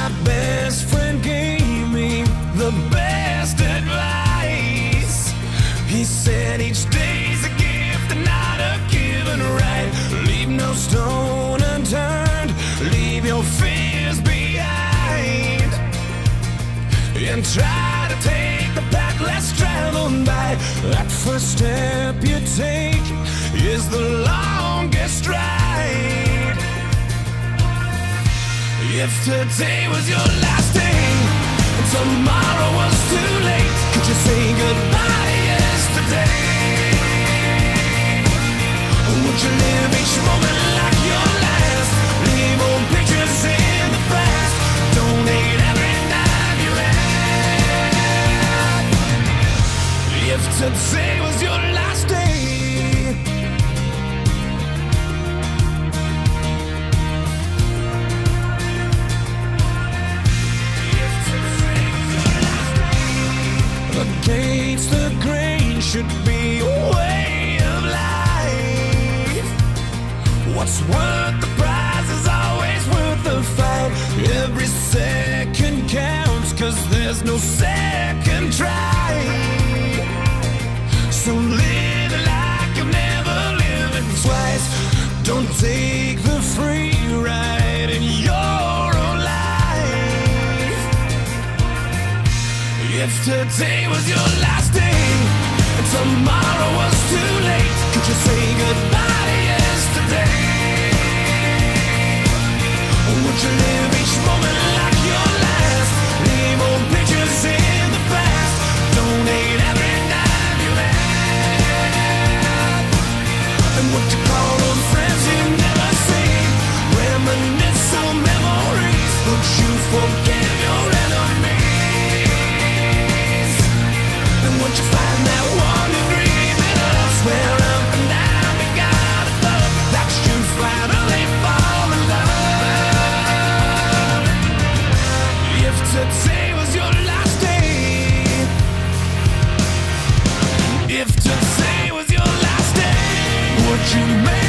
My best friend gave me the best advice. He said each day's a gift and not a given right. Leave no stone unturned, leave your fears behind, and try to take the path less traveled by. That first step you take is the longest ride. If today was your last day and tomorrow was too late, could you say goodbye yesterday? Would you live each moment like your last? Leave old pictures in the past. Donate every dime you had. If today was your last day, against the grain should be a way of life. What's worth the prize is always worth the fight. Every second counts, 'cause there's no second try. So live like you've never lived twice. Don't take the free ride in your own life. If today was your last day and tomorrow was too late, could you say goodbye yesterday? Would you live each moment like your last? Leave old pictures in the past. Donate every dime you had. And what you call those friends you never seen? Reminisce on memories. Would you forgive your enemies? And once you find that one agreement, swear up and down you got a love. That's you finally fall in love. If today was your last day, if today was your last day, would you make